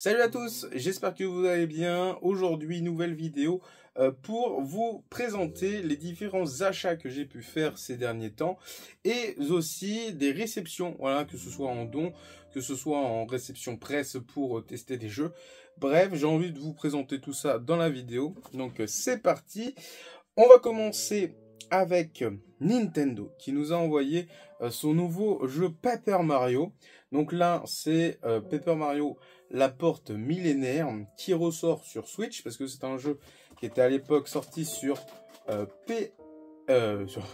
Salut à tous, j'espère que vous allez bien. Aujourd'hui, nouvelle vidéo pour vous présenter les différents achats que j'ai pu faire ces derniers temps et aussi des réceptions, voilà, que ce soit en don, que ce soit en réception presse pour tester des jeux. Bref, j'ai envie de vous présenter tout ça dans la vidéo. Donc c'est parti. On va commencer avec Nintendo qui nous a envoyé son nouveau jeu Paper Mario. Donc là, c'est Paper Mario La Porte Millénaire qui ressort sur Switch parce que c'est un jeu qui était à l'époque sorti sur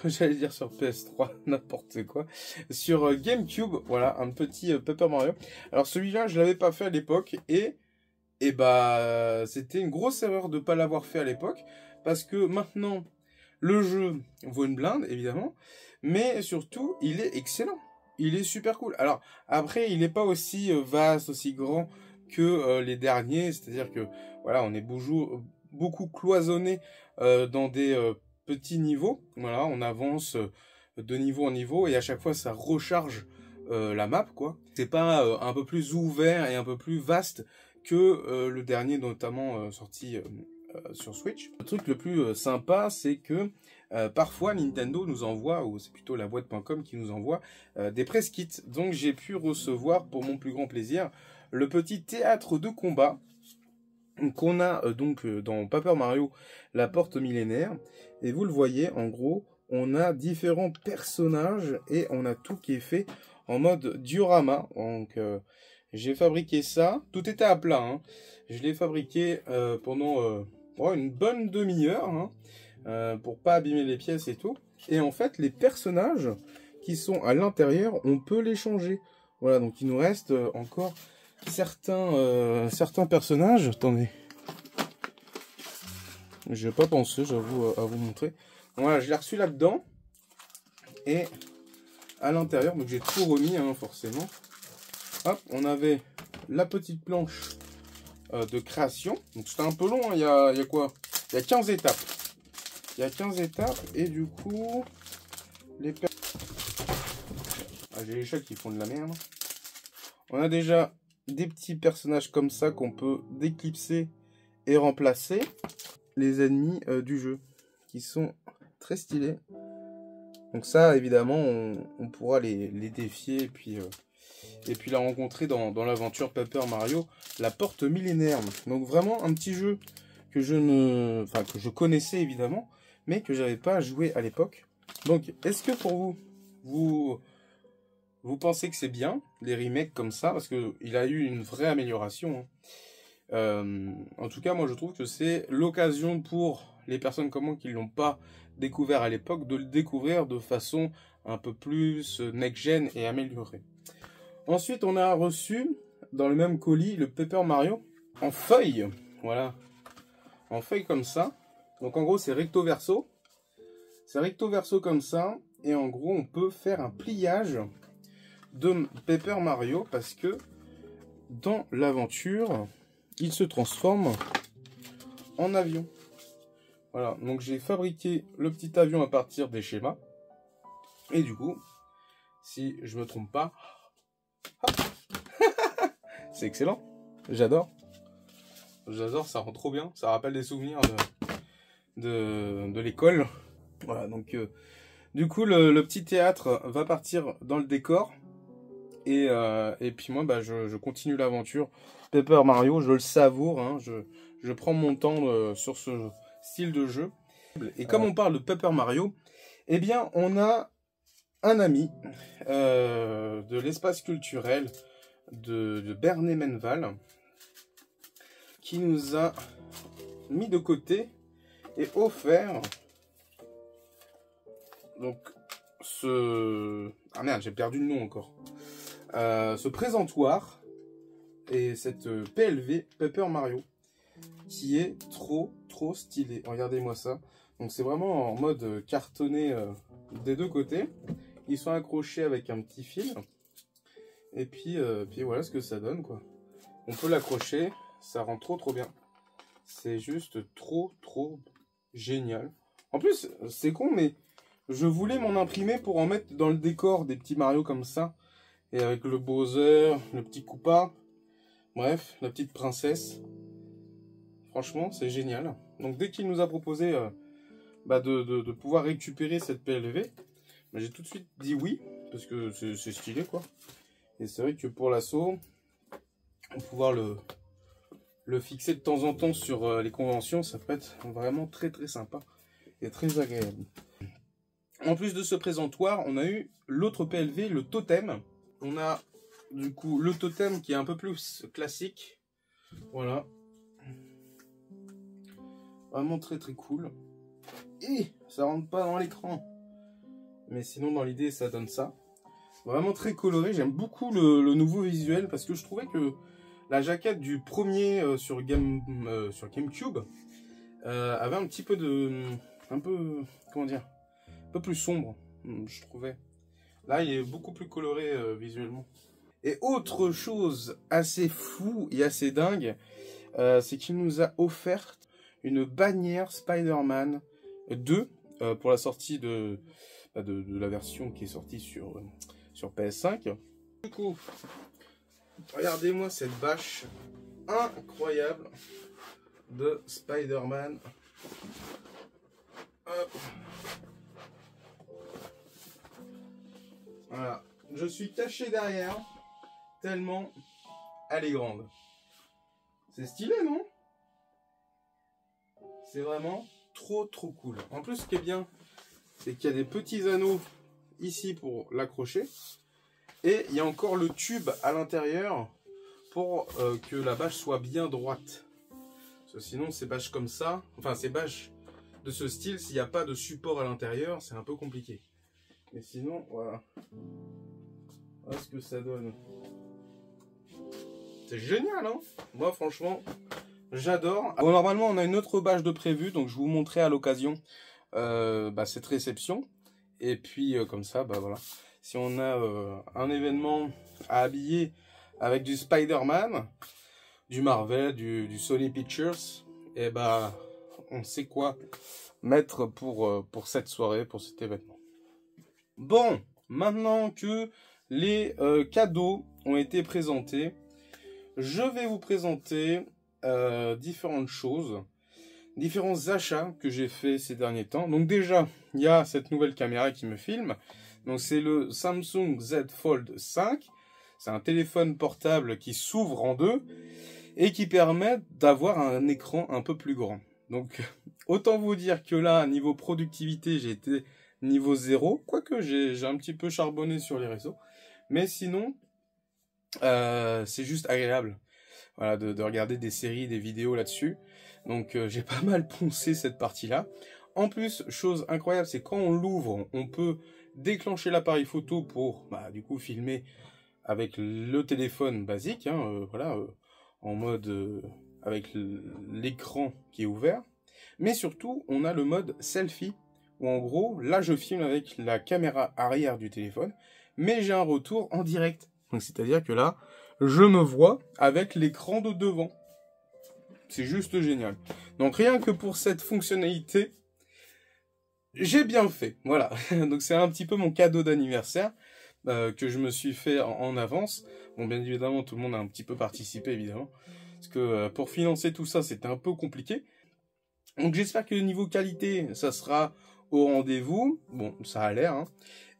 j'allais dire sur PS3, n'importe quoi, sur GameCube. Voilà, un petit Paper Mario. Alors celui-là, je l'avais pas fait à l'époque et bah c'était une grosse erreur de pas l'avoir fait à l'époque parce que maintenant le jeu vaut une blinde évidemment, mais surtout il est excellent. Il est super cool. Alors, après, il n'est pas aussi vaste, aussi grand que les derniers. C'est-à-dire que, voilà, on est beaucoup cloisonné dans des petits niveaux. Voilà, on avance de niveau en niveau et à chaque fois, ça recharge la map, quoi. C'est pas un peu plus ouvert et un peu plus vaste que le dernier, notamment sorti sur Switch. Le truc le plus sympa, c'est que parfois Nintendo nous envoie, ou c'est plutôt la boîte.com qui nous envoie, des press kits. Donc j'ai pu recevoir, pour mon plus grand plaisir, le petit théâtre de combat qu'on a donc dans Paper Mario La Porte Millénaire. Et vous le voyez, en gros, on a différents personnages et on a tout qui est fait en mode diorama. Donc j'ai fabriqué ça. Tout était à plat, hein. Je l'ai fabriqué pendant une bonne demi-heure, hein, pour pas abîmer les pièces et tout. Et en fait, les personnages qui sont à l'intérieur, on peut les changer. Voilà, donc il nous reste encore certains personnages. Attendez. Je n'ai pas pensé, j'avoue, à vous montrer. Voilà, je l'ai reçu là-dedans. Et à l'intérieur, donc j'ai tout remis, hein, forcément. Hop, on avait la petite planche de création. Donc c'était un peu long, hein. Il y a quoi? Il y a 15 étapes. Il y a 15 étapes et du coup, j'ai les chats qui font de la merde. On a déjà des petits personnages comme ça qu'on peut déclipser et remplacer. Les ennemis du jeu qui sont très stylés. Donc ça, évidemment, on pourra les défier et puis la rencontrer dans l'aventure Paper Mario La Porte Millénaire. Donc vraiment un petit jeu que je connaissais évidemment, mais que j'avais pas joué à l'époque. Donc, est-ce que pour vous pensez que c'est bien, les remakes comme ça, parce qu'il a eu une vraie amélioration, hein. En tout cas, moi je trouve que c'est l'occasion pour les personnes comme moi qui ne l'ont pas découvert à l'époque, de le découvrir de façon un peu plus next-gen et améliorée. Ensuite, on a reçu dans le même colis le Paper Mario en feuille. Voilà, en feuille comme ça. Donc en gros, c'est recto verso. C'est recto verso comme ça. Et en gros, on peut faire un pliage de Paper Mario parce que dans l'aventure, il se transforme en avion. Voilà, donc j'ai fabriqué le petit avion à partir des schémas. Et du coup, si je me trompe pas, c'est excellent. J'adore. J'adore, ça rend trop bien. Ça rappelle des souvenirs de l'école. Voilà, donc du coup, le petit théâtre va partir dans le décor. Et puis moi, bah, je continue l'aventure. Paper Mario, je le savoure, hein, je prends mon temps sur ce style de jeu. Et comme on parle de Paper Mario, eh bien, on a un ami de l'espace culturel de Bernay-Menneval qui nous a mis de côté et offert donc ah merde, j'ai perdu le nom encore. Ce présentoir et cette PLV Paper Mario qui est trop stylé. Regardez-moi ça. Donc c'est vraiment en mode cartonné des deux côtés. Ils sont accrochés avec un petit fil. Et puis voilà ce que ça donne, quoi. On peut l'accrocher, ça rend trop bien. C'est juste trop génial. En plus, c'est con, mais je voulais m'en imprimer pour en mettre dans le décor des petits Mario comme ça. Et avec le Bowser, le petit Koopa. Bref, la petite princesse. Franchement, c'est génial. Donc dès qu'il nous a proposé de pouvoir récupérer cette PLV, j'ai tout de suite dit oui, parce que c'est stylé quoi. Et c'est vrai que pour l'assaut, pouvoir le fixer de temps en temps sur les conventions, ça peut être vraiment très très sympa et très agréable. En plus de ce présentoir, on a eu l'autre PLV, le totem. On a du coup le totem qui est un peu plus classique. Voilà. Vraiment très très cool. Et ça rentre pas dans l'écran. Mais sinon dans l'idée ça donne ça. Vraiment très coloré. J'aime beaucoup le nouveau visuel parce que je trouvais que la jaquette du premier sur GameCube avait un petit peu de... un peu... comment dire, un peu plus sombre, je trouvais. Là, il est beaucoup plus coloré visuellement. Et autre chose assez fou et assez dingue, c'est qu'il nous a offert une bannière Spider-Man 2 pour la sortie de la version qui est sortie sur PS5. Du coup, regardez-moi cette bâche incroyable de Spider-Man. Voilà, je suis caché derrière, tellement elle est grande. C'est stylé, non? C'est vraiment trop trop cool. En plus, ce qui est bien, c'est qu'il y a des petits anneaux ici pour l'accrocher. Et il y a encore le tube à l'intérieur pour que la bâche soit bien droite. Parce que sinon, ces bâches comme ça, enfin ces bâches de ce style, s'il n'y a pas de support à l'intérieur, c'est un peu compliqué. Mais sinon, voilà. Voilà ce que ça donne. C'est génial, hein? Moi, franchement, j'adore. Bon, normalement, on a une autre bâche de prévu, donc je vous montrerai à l'occasion cette réception. Et puis, comme ça, voilà. Si on a un événement à habiller avec du Spider-Man, du Marvel, du Sony Pictures, et on sait quoi mettre pour cette soirée, pour cet événement. Bon, maintenant que les cadeaux ont été présentés, je vais vous présenter différentes choses, différents achats que j'ai fait ces derniers temps. Donc déjà, il y a cette nouvelle caméra qui me filme. Donc c'est le Samsung Z Fold 5. C'est un téléphone portable qui s'ouvre en deux et qui permet d'avoir un écran un peu plus grand. Donc autant vous dire que là, niveau productivité, j'ai été niveau 0. Quoique j'ai un petit peu charbonné sur les réseaux. Mais sinon, c'est juste agréable. Voilà, de regarder des séries, des vidéos là-dessus. Donc j'ai pas mal poncé cette partie-là. En plus, chose incroyable, c'est quand on l'ouvre, on peut déclencher l'appareil photo pour du coup filmer avec le téléphone basique, hein, en mode avec l'écran qui est ouvert. Mais surtout, on a le mode selfie, où en gros, là je filme avec la caméra arrière du téléphone, mais j'ai un retour en direct. Donc c'est-à-dire que là, je me vois avec l'écran de devant. C'est juste génial. Donc rien que pour cette fonctionnalité, j'ai bien fait. Voilà. Donc c'est un petit peu mon cadeau d'anniversaire que je me suis fait en avance. Bon, bien évidemment, tout le monde a un petit peu participé, évidemment. Parce que pour financer tout ça, c'était un peu compliqué. Donc j'espère que le niveau qualité, ça sera au rendez-vous. Bon, ça a l'air. Hein.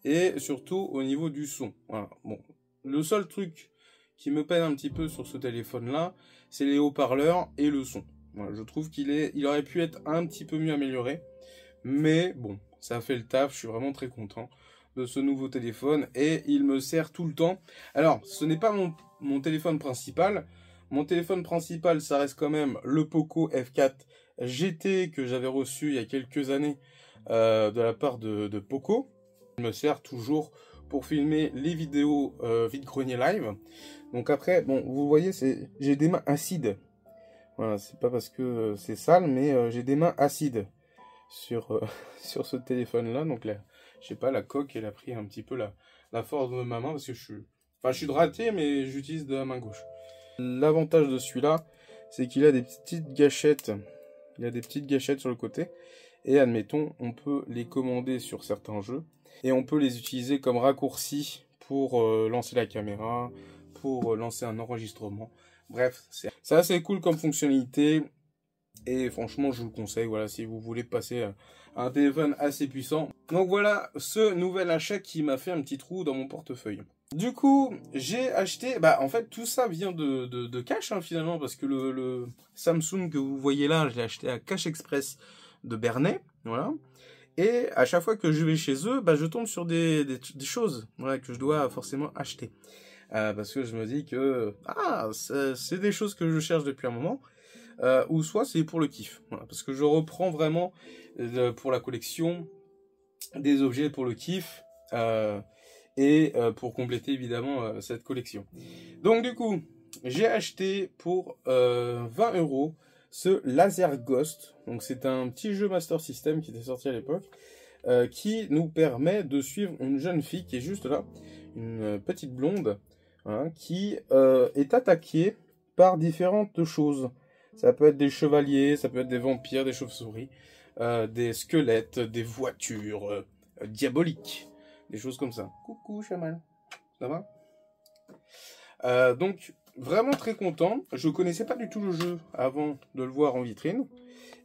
Et surtout au niveau du son. Voilà. Bon, le seul truc qui me peine un petit peu sur ce téléphone-là, c'est les haut-parleurs et le son. Voilà, je trouve il aurait pu être un petit peu mieux amélioré. Mais bon, ça a fait le taf, je suis vraiment très content de ce nouveau téléphone et il me sert tout le temps. Alors, ce n'est pas mon téléphone principal. Mon téléphone principal, ça reste quand même le Poco F4 GT que j'avais reçu il y a quelques années de la part de Poco. Il me sert toujours pour filmer les vidéos vide-grenier live. Donc après, bon, vous voyez, j'ai des mains acides. Voilà, c'est pas parce que c'est sale, mais j'ai des mains acides sur ce téléphone-là. Donc là, je sais pas, la coque, elle a pris un petit peu la force de ma main parce que je suis droitier, mais j'utilise de la main gauche. L'avantage de celui-là, c'est qu'il a des petites gâchettes. Il a des petites gâchettes sur le côté. Et admettons, on peut les commander sur certains jeux. Et on peut les utiliser comme raccourci pour lancer la caméra, pour lancer un enregistrement. Bref, c'est assez cool comme fonctionnalité. Et franchement, je vous le conseille, voilà, si vous voulez passer à un téléphone assez puissant. Donc voilà, ce nouvel achat qui m'a fait un petit trou dans mon portefeuille. Du coup, j'ai acheté, bah en fait tout ça vient de Cash hein, finalement, parce que le Samsung que vous voyez là, je l'ai acheté à Cash Express de Bernay, voilà. Et à chaque fois que je vais chez eux, bah je tombe sur des choses voilà, que je dois forcément acheter. Parce que je me dis que c'est des choses que je cherche depuis un moment. Ou soit c'est pour le kiff. Voilà, parce que je reprends vraiment pour la collection des objets pour le kiff et pour compléter évidemment cette collection. Donc du coup, j'ai acheté pour 20 € ce Laser Ghost. Donc c'est un petit jeu Master System qui était sorti à l'époque qui nous permet de suivre une jeune fille qui est juste là, une petite blonde, hein, qui est attaquée par différentes choses. Ça peut être des chevaliers, ça peut être des vampires, des chauves-souris, des squelettes, des voitures diaboliques, des choses comme ça. Coucou chaman, ça va? Donc vraiment très content. Je connaissais pas du tout le jeu avant de le voir en vitrine.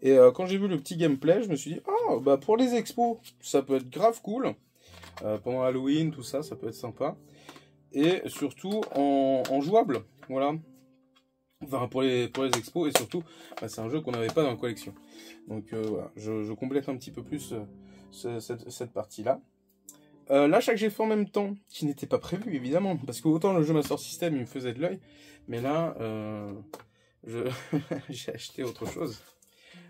Et quand j'ai vu le petit gameplay, je me suis dit, oh bah pour les expos, ça peut être grave cool. Pendant Halloween, tout ça, ça peut être sympa. Et surtout en jouable, voilà. Enfin, pour les expos, et surtout, bah, c'est un jeu qu'on n'avait pas dans la collection. Donc voilà, je complète un petit peu plus cette partie-là. L'achat que j'ai fait en même temps, qui n'était pas prévu, évidemment, parce que autant le jeu Master System, il me faisait de l'œil, mais là, j'ai acheté autre chose.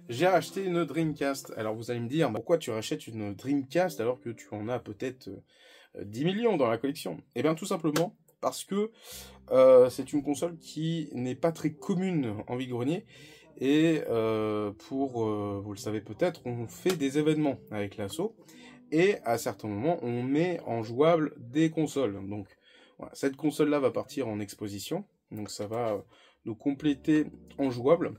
J'ai acheté une Dreamcast. Alors vous allez me dire, pourquoi tu rachètes une Dreamcast alors que tu en as peut-être 10 millions dans la collection? Eh bien tout simplement parce que c'est une console qui n'est pas très commune en vide-grenier. Et vous le savez peut-être, on fait des événements avec l'assaut. Et à certains moments, on met en jouable des consoles. Donc voilà, cette console-là va partir en exposition. Donc ça va nous compléter en jouable.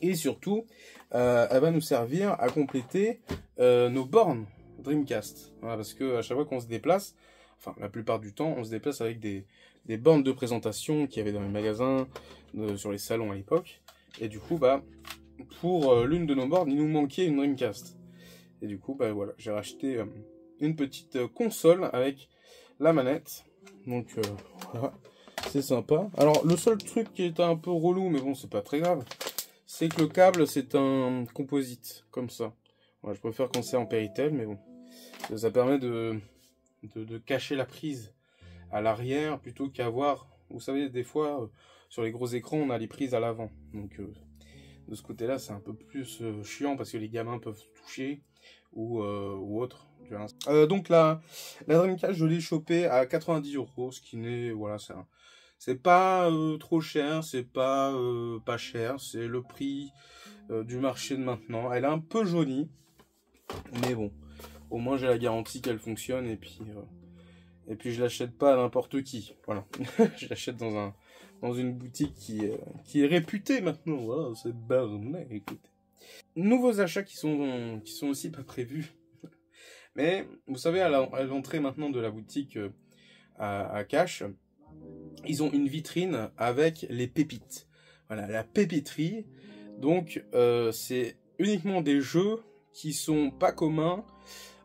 Et surtout, elle va nous servir à compléter nos bornes Dreamcast. Voilà, parce que à chaque fois qu'on se déplace, enfin la plupart du temps, on se déplace avec des bornes de présentation qu'il y avait dans les magasins, sur les salons à l'époque. Et du coup, bah, pour l'une de nos bornes, il nous manquait une Dreamcast. Et du coup, bah voilà, j'ai racheté une petite console avec la manette. Donc voilà, c'est sympa. Alors le seul truc qui est un peu relou, mais bon, c'est pas très grave, c'est que le câble, c'est un composite, comme ça. Voilà, je préfère quand c'est en Péritel, mais bon. Ça permet de cacher la prise à l'arrière, plutôt qu'avoir... Vous savez, des fois, sur les gros écrans, on a les prises à l'avant. Donc, de ce côté-là, c'est un peu plus chiant, parce que les gamins peuvent toucher, ou autre. Donc, la Dreamcast, je l'ai chopée à 90 €, ce qui n'est... Voilà, c'est pas trop cher, c'est pas pas cher, c'est le prix du marché de maintenant. Elle est un peu jaunie, mais bon, au moins j'ai la garantie qu'elle fonctionne et puis je l'achète pas à n'importe qui. Voilà, je l'achète dans une boutique qui est réputée maintenant. Voilà, c'est Bernay, écoutez. Nouveaux achats qui sont aussi pas prévus. Mais vous savez, à l'entrée maintenant de la boutique à Cash, ils ont une vitrine avec les pépites. Voilà, la pépiterie. Donc, c'est uniquement des jeux qui sont pas communs,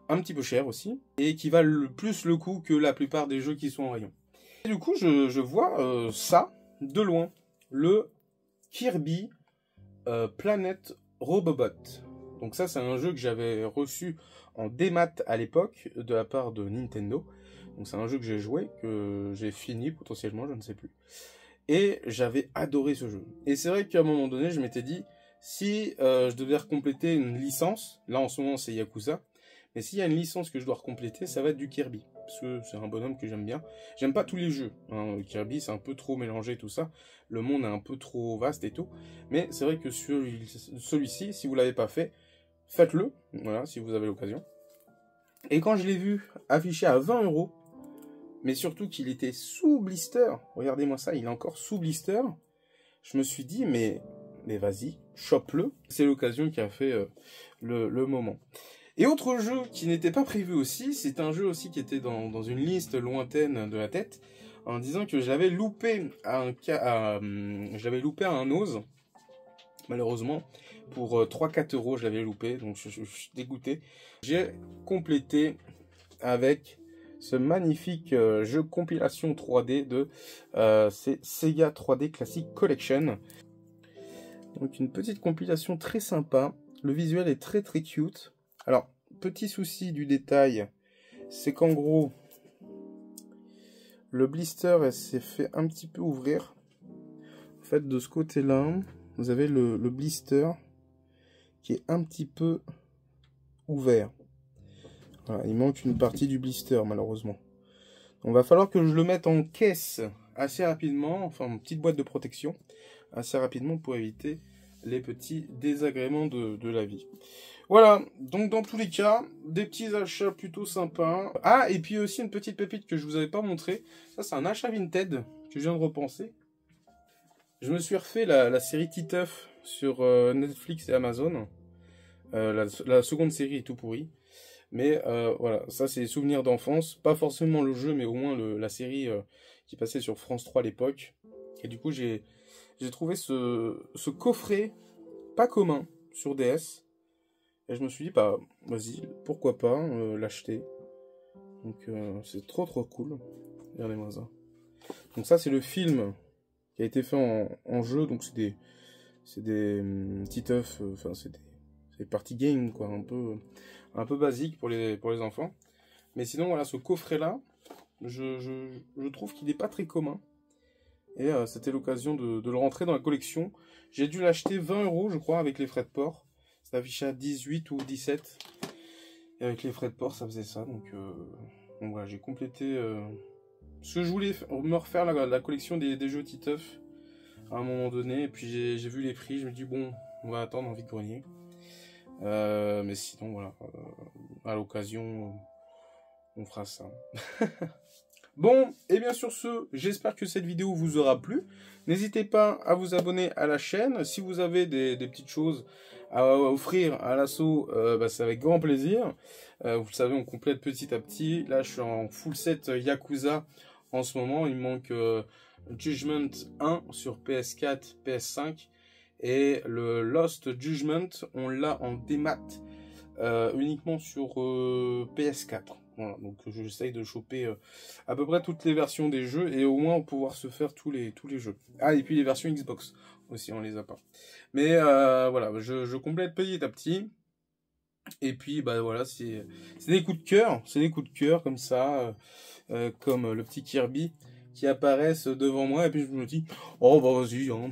un petit peu chers aussi, et qui valent plus le coup que la plupart des jeux qui sont en rayon. Et du coup, je vois ça de loin. Le Kirby Planet Robobot. Donc ça, c'est un jeu que j'avais reçu en démat à l'époque de la part de Nintendo. Donc c'est un jeu que j'ai joué, que j'ai fini potentiellement, je ne sais plus. Et j'avais adoré ce jeu. Et c'est vrai qu'à un moment donné, je m'étais dit, si je devais recompléter une licence, là en ce moment c'est Yakuza, mais s'il y a une licence que je dois recompléter, ça va être du Kirby. Parce que c'est un bonhomme que j'aime bien. J'aime pas tous les jeux. Hein. Kirby, c'est un peu trop mélangé tout ça. Le monde est un peu trop vaste et tout. Mais c'est vrai que celui-ci, si vous l'avez pas fait, faites-le. Voilà, si vous avez l'occasion. Et quand je l'ai vu affiché à 20 €, mais surtout qu'il était sous blister, regardez-moi ça, il est encore sous blister, je me suis dit, mais vas-y, chope-le. C'est l'occasion qui a fait le moment. Et autre jeu qui n'était pas prévu aussi, c'est un jeu aussi qui était dans une liste lointaine de la tête, en disant que j'avais loupé j'avais loupé à un ose. Malheureusement, pour 3-4 euros, je l'avais loupé, donc je suis dégoûté. J'ai complété avec ce magnifique jeu compilation 3D de c'est Sega 3D Classic Collection. Donc une petite compilation très sympa. Le visuel est très très cute. Alors, petit souci du détail, c'est qu'en gros, le blister s'est fait un petit peu ouvrir. En fait, de ce côté-là, vous avez le blister qui est un petit peu ouvert. Voilà, il manque une partie du blister, malheureusement. Donc, va falloir que je le mette en caisse assez rapidement, enfin, une petite boîte de protection, assez rapidement pour éviter les petits désagréments de la vie. Voilà, donc dans tous les cas, des petits achats plutôt sympas. Ah, et puis aussi une petite pépite que je vous avais pas montré. Ça, c'est un achat Vinted que je viens de repenser. Je me suis refait la série Titeuf sur Netflix et Amazon. La seconde série est tout pourrie. Mais voilà, ça c'est des souvenirs d'enfance. Pas forcément le jeu, mais au moins la série qui passait sur France 3 à l'époque. Et du coup, j'ai trouvé ce coffret pas commun sur DS. Et je me suis dit, bah, vas-y, pourquoi pas l'acheter. Donc, c'est trop cool. Regardez-moi ça. Donc ça, c'est le film qui a été fait en jeu. Donc, c'est des Titeuf, enfin, c'est des party games, quoi, un peu basique pour les enfants. Mais sinon, voilà, ce coffret-là, je trouve qu'il n'est pas très commun. Et c'était l'occasion de le rentrer dans la collection. J'ai dû l'acheter 20 €, je crois, avec les frais de port. Ça affichait à 18 ou 17. Et avec les frais de port, ça faisait ça. Donc voilà, j'ai complété ce que je voulais me refaire la collection des jeux Titeuf à un moment donné. Et puis j'ai vu les prix. Je me dis, bon, on va attendre en vide-grenier. Mais sinon, voilà, à l'occasion, on fera ça. Bon, et bien sur ce, j'espère que cette vidéo vous aura plu. N'hésitez pas à vous abonner à la chaîne. Si vous avez des petites choses à offrir à l'assaut, bah, c'est avec grand plaisir. Vous le savez, on complète petit à petit. Là, je suis en full set Yakuza en ce moment. Il me manque Judgment 1 sur PS4, PS5. Et le Lost Judgment, on l'a en démat uniquement sur PS4. Voilà, donc j'essaye de choper à peu près toutes les versions des jeux et au moins pouvoir se faire tous les jeux. Ah, et puis les versions Xbox aussi, on les a pas. Mais voilà, je complète petit à petit. Et puis bah voilà, c'est des coups de cœur, comme ça, comme le petit Kirby qui apparaissent devant moi et puis je me dis oh bah vas-y, hein.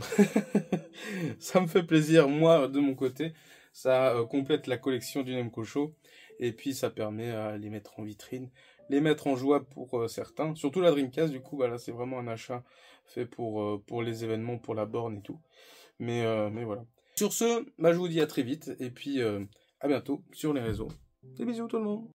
Ça me fait plaisir moi de mon côté. Ça complète la collection du Nemco Show. Et puis ça permet à les mettre en vitrine, les mettre en jouable pour certains. Surtout la Dreamcast, du coup, bah là c'est vraiment un achat fait pour les événements, pour la borne et tout. Mais voilà. Sur ce, bah, je vous dis à très vite. Et puis à bientôt sur les réseaux. Des bisous tout le monde.